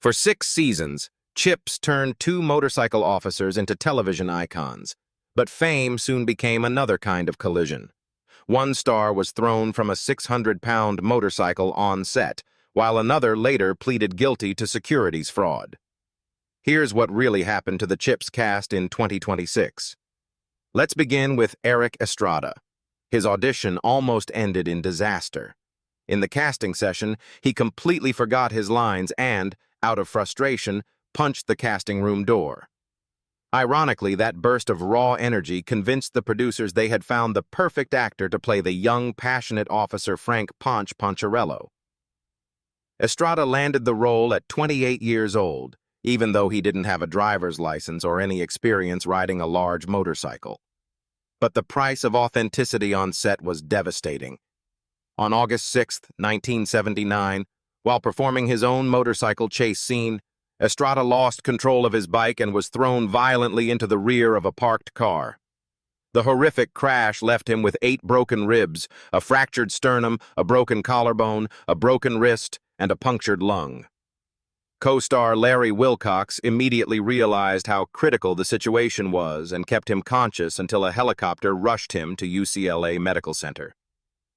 For 6 seasons, CHiPs turned two motorcycle officers into television icons, but fame soon became another kind of collision. One star was thrown from a 600-pound motorcycle on set, while another later pleaded guilty to securities fraud. Here's what really happened to the CHiPs cast in 2026. Let's begin with Erik Estrada. His audition almost ended in disaster. In the casting session, he completely forgot his lines and, out of frustration, punched the casting room door. Ironically, that burst of raw energy convinced the producers they had found the perfect actor to play the young, passionate officer Frank Poncherello. Estrada landed the role at 28 years old, even though he didn't have a driver's license or any experience riding a large motorcycle. But the price of authenticity on set was devastating. On August 6, 1979, while performing his own motorcycle chase scene, Estrada lost control of his bike and was thrown violently into the rear of a parked car. The horrific crash left him with 8 broken ribs, a fractured sternum, a broken collarbone, a broken wrist, and a punctured lung. Co-star Larry Wilcox immediately realized how critical the situation was and kept him conscious until a helicopter rushed him to UCLA Medical Center.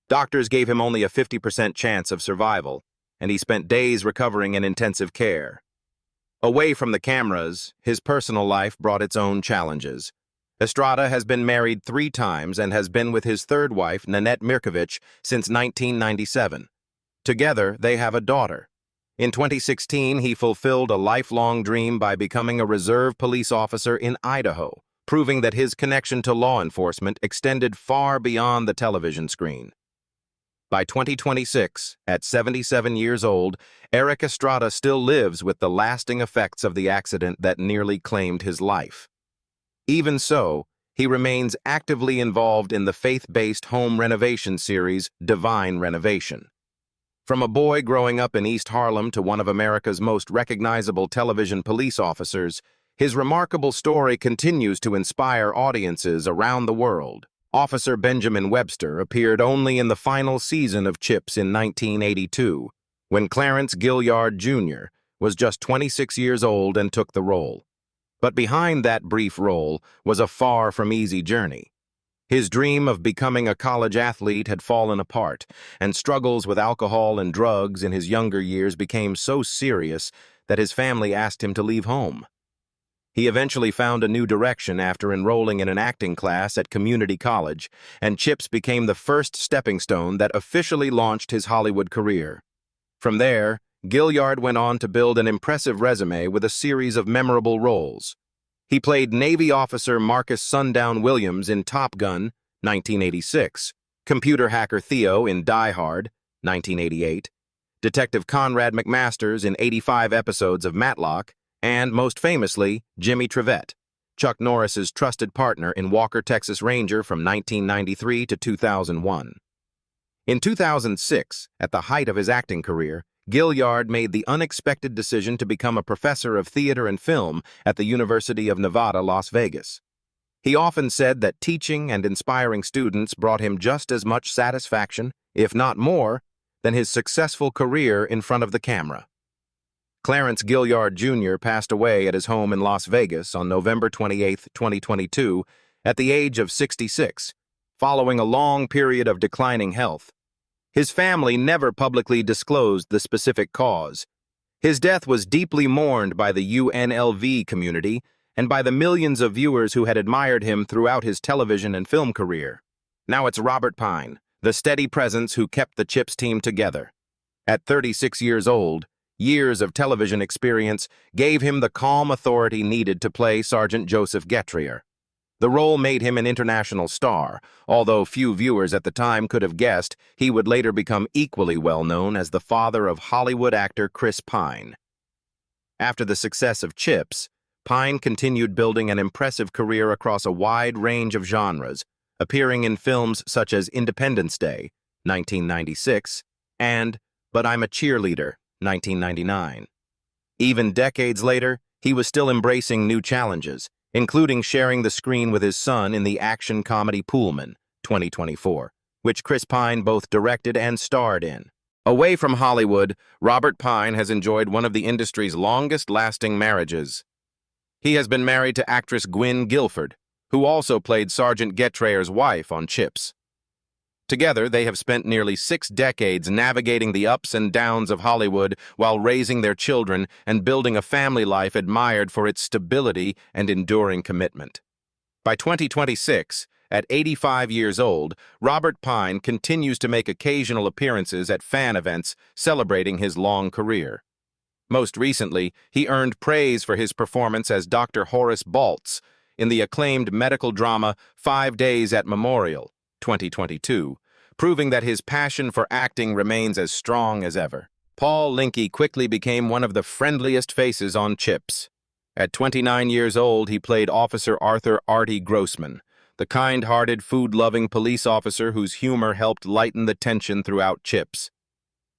Doctors gave him only a 50% chance of survival, and he spent days recovering in intensive care. Away from the cameras, his personal life brought its own challenges. Estrada has been married 3 times and has been with his third wife, Nanette Mirkovich, since 1997. Together, they have a daughter. In 2016, he fulfilled a lifelong dream by becoming a reserve police officer in Idaho, proving that his connection to law enforcement extended far beyond the television screen. By 2026, at 77 years old, Erik Estrada still lives with the lasting effects of the accident that nearly claimed his life. Even so, he remains actively involved in the faith-based home renovation series Divine Renovation. From a boy growing up in East Harlem to one of America's most recognizable television police officers, his remarkable story continues to inspire audiences around the world. Officer Benjamin Webster appeared only in the final season of CHiPs in 1982, when Clarence Gilliard Jr. was just 26 years old and took the role. But behind that brief role was a far from easy journey. His dream of becoming a college athlete had fallen apart, and struggles with alcohol and drugs in his younger years became so serious that his family asked him to leave home. He eventually found a new direction after enrolling in an acting class at community college, and CHiPs became the first stepping stone that officially launched his Hollywood career. From there, Gilliard went on to build an impressive resume with a series of memorable roles. He played Navy officer Marcus Sundown Williams in Top Gun, 1986, computer hacker Theo in Die Hard, 1988, Detective Conrad McMasters in 85 episodes of Matlock, and, most famously, Jimmy Trivette, Chuck Norris's trusted partner in Walker, Texas Ranger from 1993 to 2001. In 2006, at the height of his acting career, Gilliard made the unexpected decision to become a professor of theater and film at the University of Nevada, Las Vegas. He often said that teaching and inspiring students brought him just as much satisfaction, if not more, than his successful career in front of the camera. Clarence Gilliard Jr. passed away at his home in Las Vegas on November 28, 2022, at the age of 66, following a long period of declining health. His family never publicly disclosed the specific cause. His death was deeply mourned by the UNLV community and by the millions of viewers who had admired him throughout his television and film career. Now it's Robert Pine, the steady presence who kept the CHiPs team together. At 36 years old, years of television experience gave him the calm authority needed to play Sergeant Joseph Gettrier. The role made him an international star, although few viewers at the time could have guessed he would later become equally well known as the father of Hollywood actor Chris Pine. After the success of CHiPs, Pine continued building an impressive career across a wide range of genres, appearing in films such as Independence Day, 1996, and But I'm a Cheerleader, 1999. Even decades later, he was still embracing new challenges, including sharing the screen with his son in the action comedy Poolman, 2024, which Chris Pine both directed and starred in. Away from Hollywood, Robert Pine has enjoyed one of the industry's longest-lasting marriages. He has been married to actress Gwynne Guilford, who also played Sergeant Gettrayer's wife on CHiPs. Together, they have spent nearly 6 decades navigating the ups and downs of Hollywood while raising their children and building a family life admired for its stability and enduring commitment. By 2026, at 85 years old, Robert Pine continues to make occasional appearances at fan events celebrating his long career. Most recently, he earned praise for his performance as Dr. Horace Baltz in the acclaimed medical drama 5 Days at Memorial, 2022, proving that his passion for acting remains as strong as ever. Paul Linke quickly became one of the friendliest faces on CHiPs. At 29 years old, he played Officer Arthur Artie Grossman, the kind-hearted, food-loving police officer whose humor helped lighten the tension throughout CHiPs.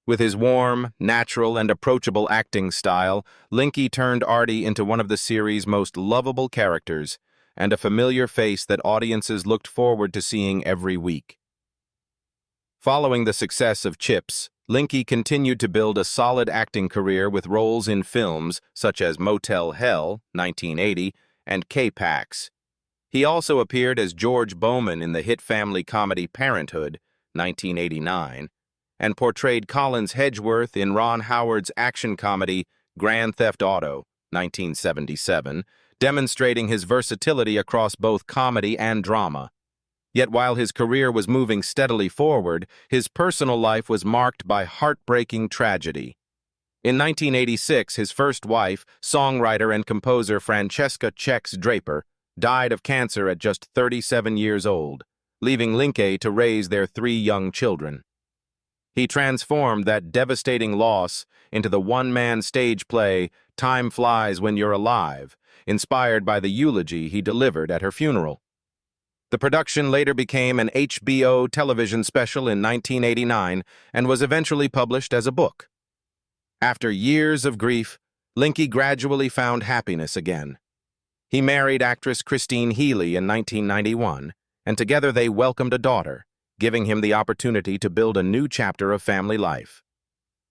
With his warm, natural, and approachable acting style, Linke turned Artie into one of the series' most lovable characters, and a familiar face that audiences looked forward to seeing every week. Following the success of CHiPs, Linke continued to build a solid acting career with roles in films such as Motel Hell, 1980, and K-Pax. He also appeared as George Bowman in the hit family comedy Parenthood, 1989, and portrayed Collins Hedgeworth in Ron Howard's action comedy Grand Theft Auto, 1977, demonstrating his versatility across both comedy and drama. Yet while his career was moving steadily forward, his personal life was marked by heartbreaking tragedy. In 1986, his first wife, songwriter and composer Francesca Chex Draper, died of cancer at just 37 years old, leaving Linke to raise their 3 young children. He transformed that devastating loss into the one-man stage play Time Flies When You're Alive, inspired by the eulogy he delivered at her funeral. The production later became an HBO television special in 1989 and was eventually published as a book. After years of grief, Linke gradually found happiness again. He married actress Christine Healy in 1991, and together they welcomed a daughter, giving him the opportunity to build a new chapter of family life.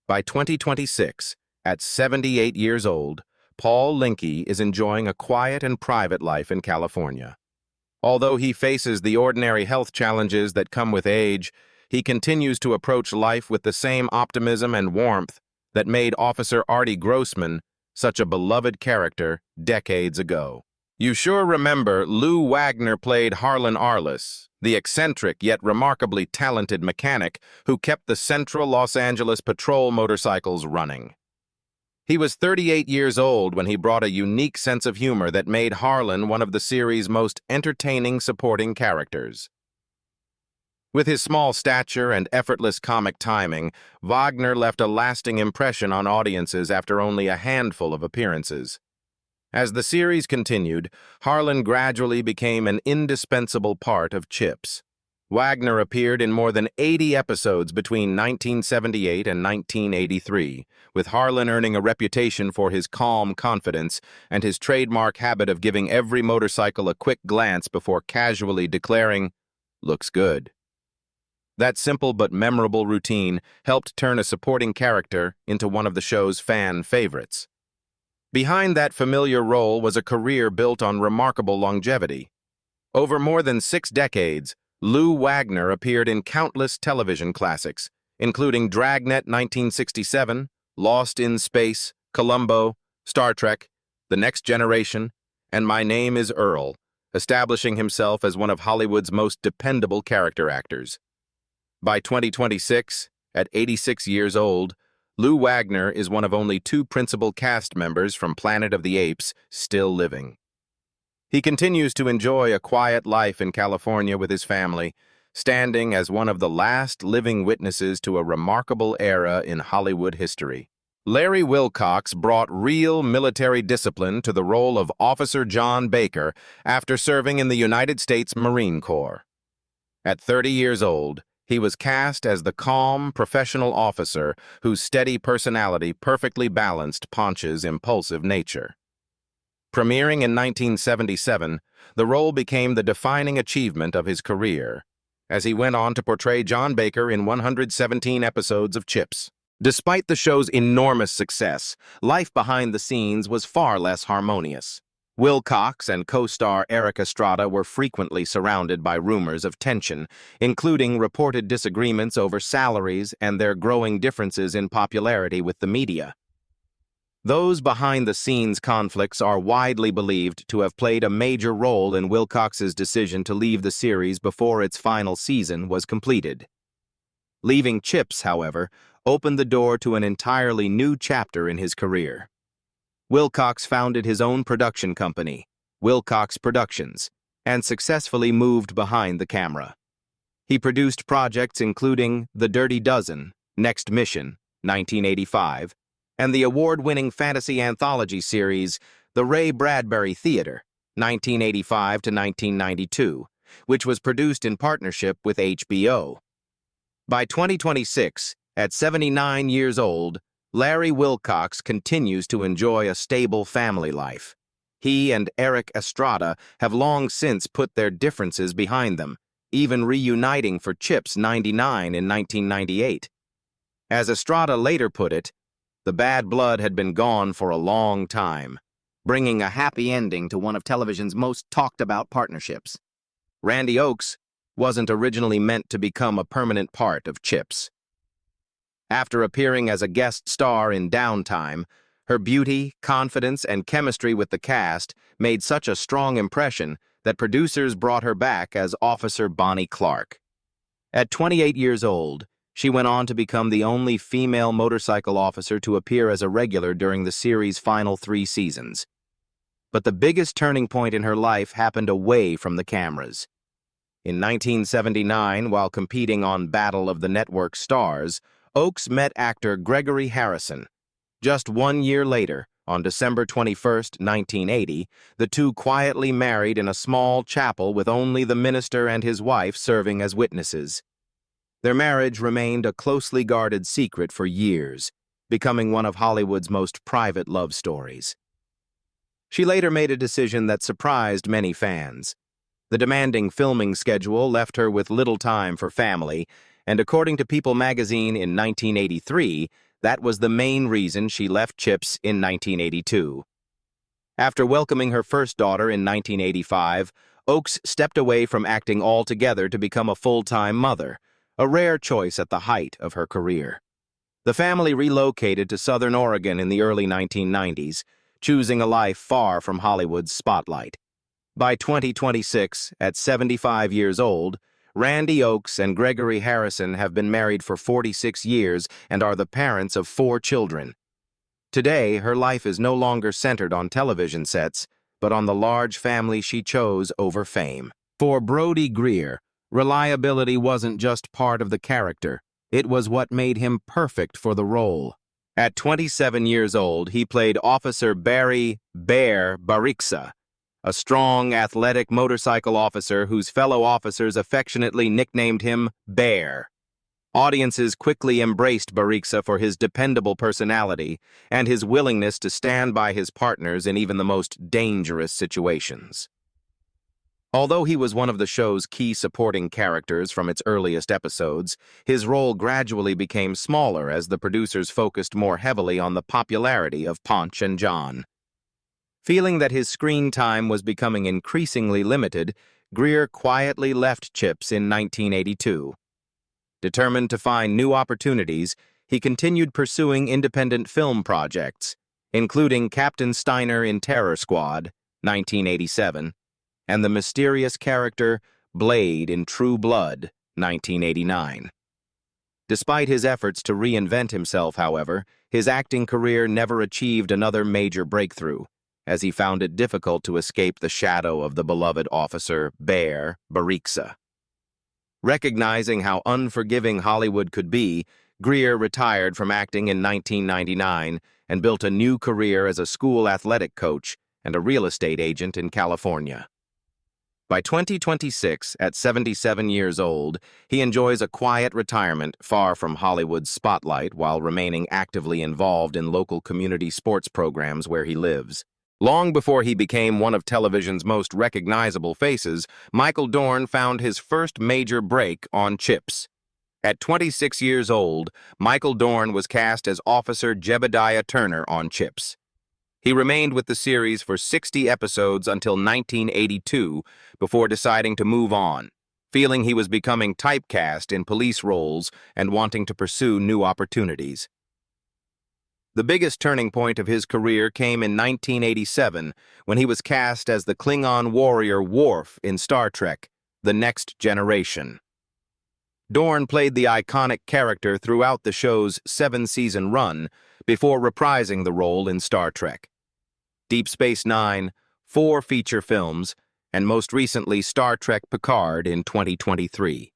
By 2026, at 78 years old, Paul Linke is enjoying a quiet and private life in California. Although he faces the ordinary health challenges that come with age, he continues to approach life with the same optimism and warmth that made Officer Artie Grossman such a beloved character decades ago. You sure remember Lou Wagner played Harlan Arliss, the eccentric yet remarkably talented mechanic who kept the Central Los Angeles patrol motorcycles running. He was 38 years old when he brought a unique sense of humor that made Harlan one of the series' most entertaining supporting characters. With his small stature and effortless comic timing, Wagner left a lasting impression on audiences after only a handful of appearances. As the series continued, Harlan gradually became an indispensable part of CHiPs. Wagner appeared in more than 80 episodes between 1978 and 1983, with Harlan earning a reputation for his calm confidence and his trademark habit of giving every motorcycle a quick glance before casually declaring, "Looks good." That simple but memorable routine helped turn a supporting character into one of the show's fan favorites. Behind that familiar role was a career built on remarkable longevity. Over more than 6 decades, Lou Wagner appeared in countless television classics, including Dragnet 1967, Lost in Space, Columbo, Star Trek, The Next Generation, and My Name is Earl, establishing himself as one of Hollywood's most dependable character actors. By 2026, at 86 years old, Lou Wagner is one of only 2 principal cast members from Planet of the Apes still living. He continues to enjoy a quiet life in California with his family, standing as one of the last living witnesses to a remarkable era in Hollywood history. Larry Wilcox brought real military discipline to the role of Officer John Baker after serving in the United States Marine Corps. At 30 years old, he was cast as the calm, professional officer whose steady personality perfectly balanced Ponch's impulsive nature. Premiering in 1977, the role became the defining achievement of his career, as he went on to portray John Baker in 117 episodes of CHiPs. Despite the show's enormous success, life behind the scenes was far less harmonious. Wilcox and co-star Eric Estrada were frequently surrounded by rumors of tension, including reported disagreements over salaries and their growing differences in popularity with the media. Those behind-the-scenes conflicts are widely believed to have played a major role in Wilcox's decision to leave the series before its final season was completed. Leaving CHiPs, however, opened the door to an entirely new chapter in his career. Wilcox founded his own production company, Wilcox Productions, and successfully moved behind the camera. He produced projects including The Dirty Dozen, Next Mission, 1985, and the award-winning fantasy anthology series The Ray Bradbury Theater, 1985 to 1992, which was produced in partnership with HBO. By 2026, at 79 years old, Larry Wilcox continues to enjoy a stable family life. He and Eric Estrada have long since put their differences behind them, even reuniting for CHiPs 99 in 1998. As Estrada later put it, the bad blood had been gone for a long time, bringing a happy ending to one of television's most talked-about partnerships. Randy Oakes wasn't originally meant to become a permanent part of CHiPs. After appearing as a guest star in Downtime, her beauty, confidence, and chemistry with the cast made such a strong impression that producers brought her back as Officer Bonnie Clark. At 28 years old, she went on to become the only female motorcycle officer to appear as a regular during the series' final 3 seasons. But the biggest turning point in her life happened away from the cameras. In 1979, while competing on Battle of the Network Stars, Oakes met actor Gregory Harrison. Just 1 year later, on December 21, 1980, the two quietly married in a small chapel with only the minister and his wife serving as witnesses. Their marriage remained a closely guarded secret for years, becoming one of Hollywood's most private love stories. She later made a decision that surprised many fans. The demanding filming schedule left her with little time for family, and according to People magazine in 1983, that was the main reason she left CHiPs in 1982. After welcoming her first daughter in 1985, Oakes stepped away from acting altogether to become a full-time mother, a rare choice at the height of her career. The family relocated to Southern Oregon in the early 1990s, choosing a life far from Hollywood's spotlight. By 2026, at 75 years old, Randy Oakes and Gregory Harrison have been married for 46 years and are the parents of 4 children. Today, her life is no longer centered on television sets, but on the large family she chose over fame. For Brody Greer, reliability wasn't just part of the character, it was what made him perfect for the role. At 27 years old, he played Officer Barry "Bear" Barixa, a strong, athletic motorcycle officer whose fellow officers affectionately nicknamed him Bear. Audiences quickly embraced Barixa for his dependable personality and his willingness to stand by his partners in even the most dangerous situations. Although he was one of the show's key supporting characters from its earliest episodes, his role gradually became smaller as the producers focused more heavily on the popularity of Ponch and John. Feeling that his screen time was becoming increasingly limited, Greer quietly left CHiPs in 1982. Determined to find new opportunities, he continued pursuing independent film projects, including Captain Steiner in Terror Squad, 1987, and the mysterious character Blade in True Blood, 1989. Despite his efforts to reinvent himself, however, his acting career never achieved another major breakthrough, as he found it difficult to escape the shadow of the beloved officer Bear Barixa. Recognizing how unforgiving Hollywood could be, Greer retired from acting in 1999 and built a new career as a school athletic coach and a real estate agent in California. By 2026, at 77 years old, he enjoys a quiet retirement far from Hollywood's spotlight while remaining actively involved in local community sports programs where he lives. Long before he became one of television's most recognizable faces, Michael Dorn found his first major break on CHiPs. At 26 years old, Michael Dorn was cast as Officer Jebediah Turner on CHiPs. He remained with the series for 60 episodes until 1982 before deciding to move on, feeling he was becoming typecast in police roles and wanting to pursue new opportunities. The biggest turning point of his career came in 1987 when he was cast as the Klingon warrior Worf in Star Trek: The Next Generation. Dorn played the iconic character throughout the show's 7-season run before reprising the role in Star Trek: Deep Space Nine, 4 feature films, and most recently Star Trek Picard in 2023.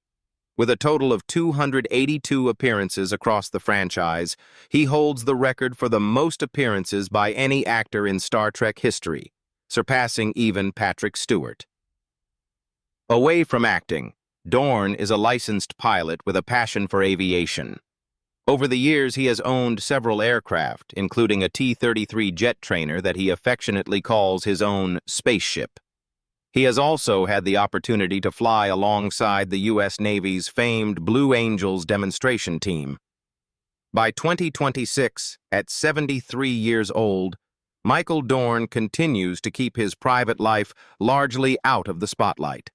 With a total of 282 appearances across the franchise, he holds the record for the most appearances by any actor in Star Trek history, surpassing even Patrick Stewart. Away from acting, Dorn is a licensed pilot with a passion for aviation. Over the years, he has owned several aircraft, including a T-33 jet trainer that he affectionately calls his own spaceship. He has also had the opportunity to fly alongside the U.S. Navy's famed Blue Angels demonstration team. By 2026, at 73 years old, Michael Dorn continues to keep his private life largely out of the spotlight.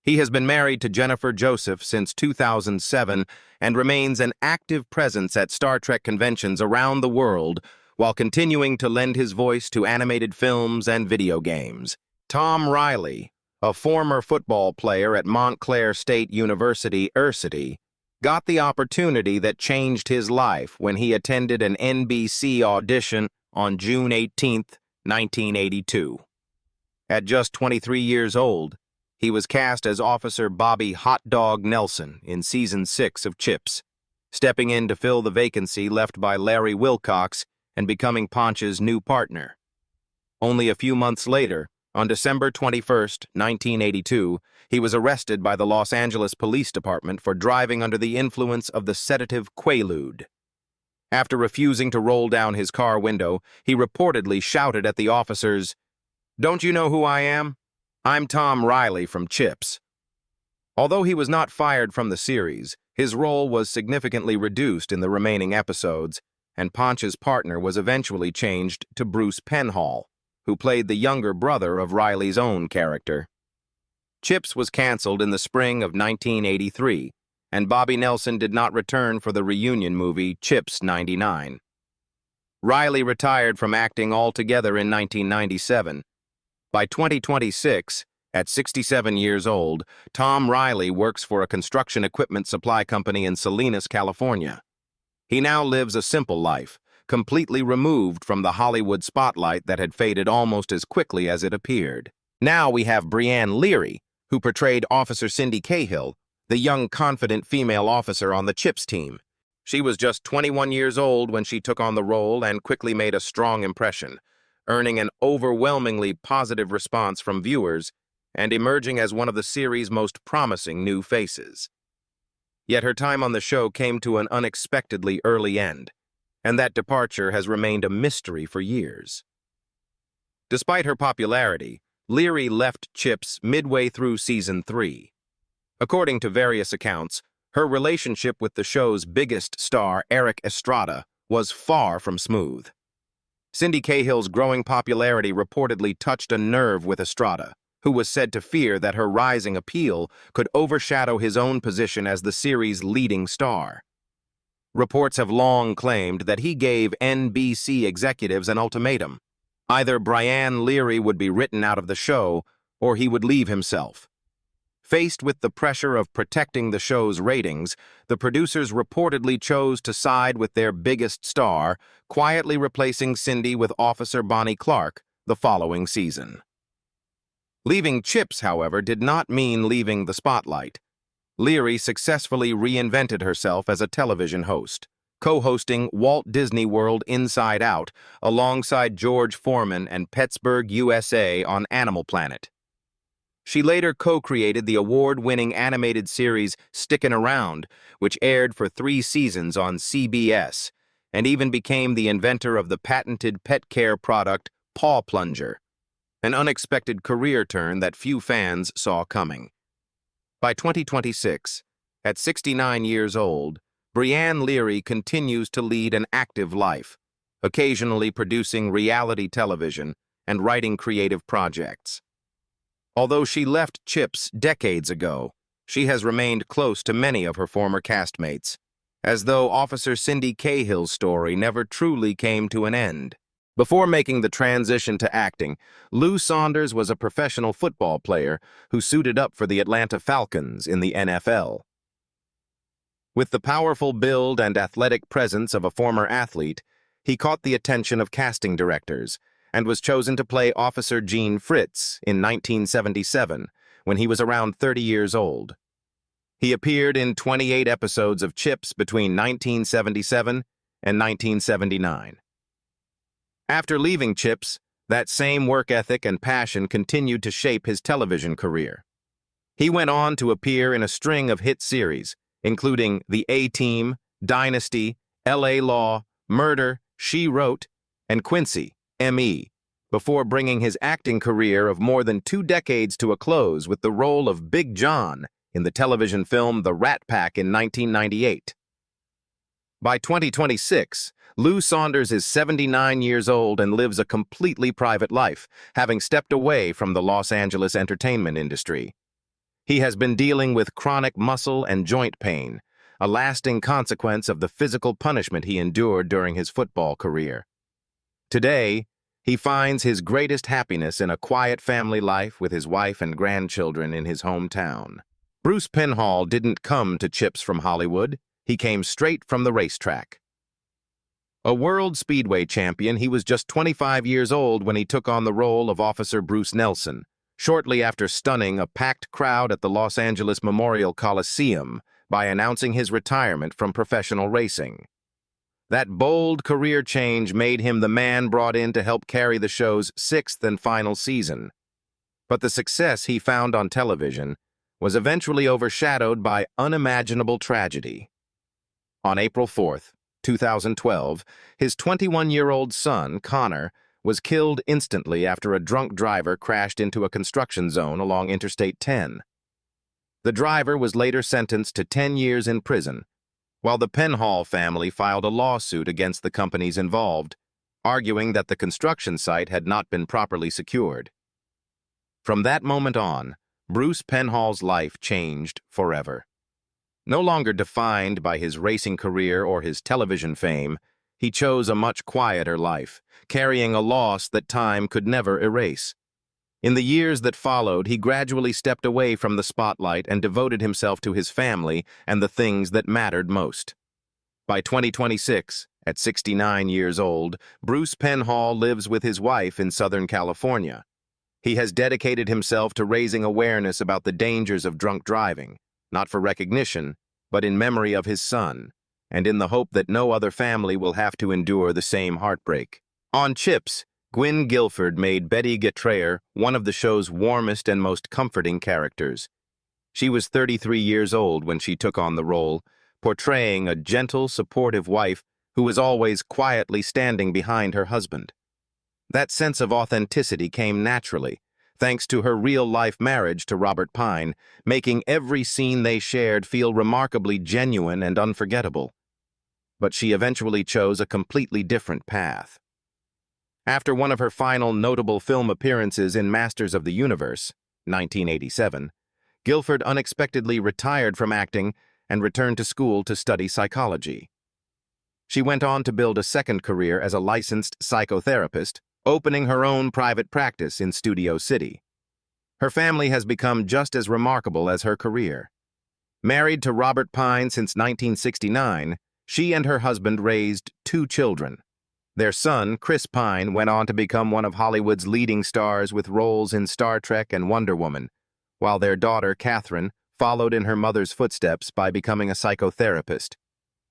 He has been married to Jennifer Joseph since 2007 and remains an active presence at Star Trek conventions around the world while continuing to lend his voice to animated films and video games. Tom Riley, a former football player at Montclair State University, got the opportunity that changed his life when he attended an NBC audition on June 18, 1982. At just 23 years old, he was cast as Officer Bobby Hot Dog Nelson in Season 6 of CHiPs, stepping in to fill the vacancy left by Larry Wilcox and becoming Ponch's new partner. Only a few months later, on December 21, 1982, he was arrested by the Los Angeles Police Department for driving under the influence of the sedative Quaalude. After refusing to roll down his car window, he reportedly shouted at the officers, "Don't you know who I am? I'm Tom Riley from CHiPs." Although he was not fired from the series, his role was significantly reduced in the remaining episodes, and Ponch's partner was eventually changed to Bruce Penhall, who played the younger brother of Riley's own character. CHiPs was canceled in the spring of 1983, and Bobby Nelson did not return for the reunion movie CHiPs 99. Riley retired from acting altogether in 1997. By 2026, at 67 years old, Tom Riley works for a construction equipment supply company in Salinas, California. He now lives a simple life, completely removed from the Hollywood spotlight that had faded almost as quickly as it appeared. Now we have Brianne Leary, who portrayed Officer Cindy Cahill, the young, confident female officer on the CHiPs team. She was just 21 years old when she took on the role and quickly made a strong impression, earning an overwhelmingly positive response from viewers and emerging as one of the series' most promising new faces. Yet her time on the show came to an unexpectedly early end, and that departure has remained a mystery for years. Despite her popularity, Leary left CHiPs midway through Season 3. According to various accounts, her relationship with the show's biggest star, Eric Estrada, was far from smooth. Cindy Cahill's growing popularity reportedly touched a nerve with Estrada, who was said to fear that her rising appeal could overshadow his own position as the series' leading star. Reports have long claimed that he gave NBC executives an ultimatum. Either Brianne Leary would be written out of the show, or he would leave himself. Faced with the pressure of protecting the show's ratings, the producers reportedly chose to side with their biggest star, quietly replacing Cindy with Officer Bonnie Clark the following season. Leaving CHiPs, however, did not mean leaving the spotlight. Leary successfully reinvented herself as a television host, co-hosting Walt Disney World Inside Out alongside George Foreman and Pittsburgh, USA on Animal Planet. She later co-created the award-winning animated series Stickin' Around, which aired for 3 seasons on CBS, and even became the inventor of the patented pet care product Paw Plunger, an unexpected career turn that few fans saw coming. By 2026, At 69 years old, Brianne Leary continues to lead an active life, occasionally producing reality television and writing creative projects. Although she left CHiPs decades ago, she has remained close to many of her former castmates, as though Officer Cindy Cahill's story never truly came to an end. Before making the transition to acting, Lou Saunders was a professional football player who suited up for the Atlanta Falcons in the NFL. With the powerful build and athletic presence of a former athlete, he caught the attention of casting directors and was chosen to play Officer Gene Fritz in 1977, when he was around 30 years old. He appeared in 28 episodes of CHiPs between 1977 and 1979. After leaving CHiPs, that same work ethic and passion continued to shape his television career. He went on to appear in a string of hit series, including The A-Team, Dynasty, L.A. Law, Murder, She Wrote, and Quincy, M.E., before bringing his acting career of more than 2 decades to a close with the role of Big John in the television film The Rat Pack in 1998. By 2026, Lou Saunders is 79 years old and lives a completely private life, having stepped away from the Los Angeles entertainment industry. He has been dealing with chronic muscle and joint pain, a lasting consequence of the physical punishment he endured during his football career. Today, he finds his greatest happiness in a quiet family life with his wife and grandchildren in his hometown. Bruce Penhall didn't come to CHiPs from Hollywood. He came straight from the racetrack. A world speedway champion, he was just 25 years old when he took on the role of Officer Bruce Nelson, shortly after stunning a packed crowd at the Los Angeles Memorial Coliseum by announcing his retirement from professional racing. That bold career change made him the man brought in to help carry the show's 6th and final season. But the success he found on television was eventually overshadowed by unimaginable tragedy. On April 4th, 2012, his 21-year-old son, Connor, was killed instantly after a drunk driver crashed into a construction zone along Interstate 10. The driver was later sentenced to 10 years in prison, while the Penhall family filed a lawsuit against the companies involved, arguing that the construction site had not been properly secured. From that moment on, Bruce Penhall's life changed forever. No longer defined by his racing career or his television fame, he chose a much quieter life, carrying a loss that time could never erase. In the years that followed, he gradually stepped away from the spotlight and devoted himself to his family and the things that mattered most. By 2026, at 69 years old, Bruce Penhall lives with his wife in Southern California. He has dedicated himself to raising awareness about the dangers of drunk driving, not for recognition, but in memory of his son, and in the hope that no other family will have to endure the same heartbreak. On CHiPs, Gwynne Guilford made Betty Getreyer one of the show's warmest and most comforting characters. She was 33 years old when she took on the role, portraying a gentle, supportive wife who was always quietly standing behind her husband. That sense of authenticity came naturally, thanks to her real-life marriage to Robert Pine, making every scene they shared feel remarkably genuine and unforgettable. But she eventually chose a completely different path. After one of her final notable film appearances in Masters of the Universe, 1987, Guilford unexpectedly retired from acting and returned to school to study psychology. She went on to build a second career as a licensed psychotherapist, opening her own private practice in Studio City. Her family has become just as remarkable as her career. Married to Robert Pine since 1969, she and her husband raised 2 children. Their son, Chris Pine, went on to become one of Hollywood's leading stars with roles in Star Trek and Wonder Woman, while their daughter, Catherine, followed in her mother's footsteps by becoming a psychotherapist,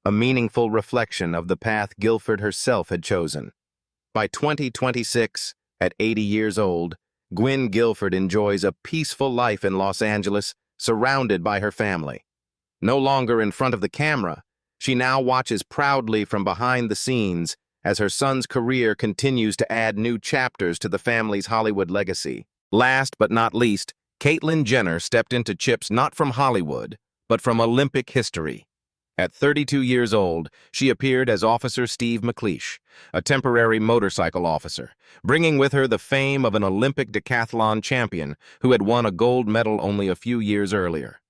a meaningful reflection of the path Guilford herself had chosen. By 2026, at 80 years old, Gwynne Guilford enjoys a peaceful life in Los Angeles, surrounded by her family. No longer in front of the camera, she now watches proudly from behind the scenes as her son's career continues to add new chapters to the family's Hollywood legacy. Last but not least, Caitlyn Jenner stepped into CHiPs not from Hollywood, but from Olympic history. At 32 years old, she appeared as Officer Steve McLeish, a temporary motorcycle officer, bringing with her the fame of an Olympic decathlon champion who had won a gold medal only a few years earlier.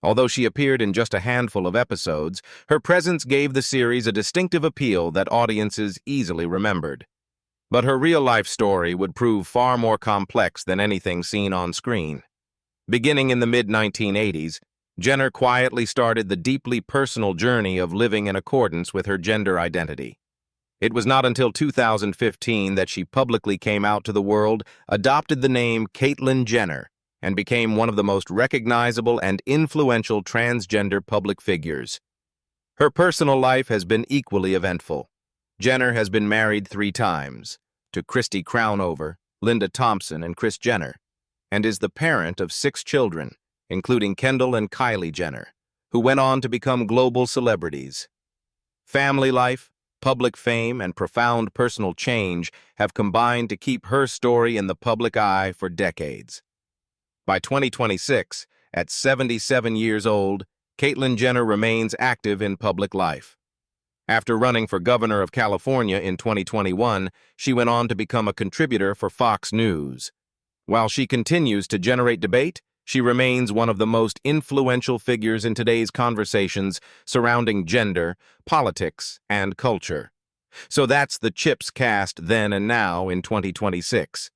Although she appeared in just a handful of episodes, her presence gave the series a distinctive appeal that audiences easily remembered. But her real-life story would prove far more complex than anything seen on screen. Beginning in the mid-1980s, Jenner quietly started the deeply personal journey of living in accordance with her gender identity. It was not until 2015 that she publicly came out to the world, adopted the name Caitlyn Jenner, and became one of the most recognizable and influential transgender public figures. Her personal life has been equally eventful. Jenner has been married 3 times, to Christy Crownover, Linda Thompson, and Kris Jenner, and is the parent of 6 children, including Kendall and Kylie Jenner, who went on to become global celebrities. Family life, public fame, and profound personal change have combined to keep her story in the public eye for decades. By 2026, at 77 years old, Caitlyn Jenner remains active in public life. After running for governor of California in 2021, she went on to become a contributor for Fox News. While she continues to generate debate, she remains one of the most influential figures in today's conversations surrounding gender, politics, and culture. So that's the CHiPs cast then and now in 2026.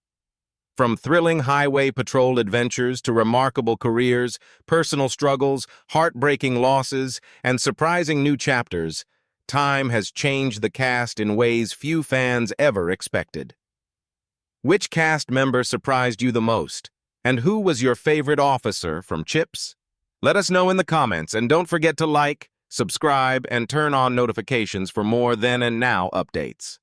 From thrilling highway patrol adventures to remarkable careers, personal struggles, heartbreaking losses, and surprising new chapters, time has changed the cast in ways few fans ever expected. Which cast member surprised you the most? And who was your favorite officer from CHiPs? Let us know in the comments, and don't forget to like, subscribe, and turn on notifications for more then and now updates.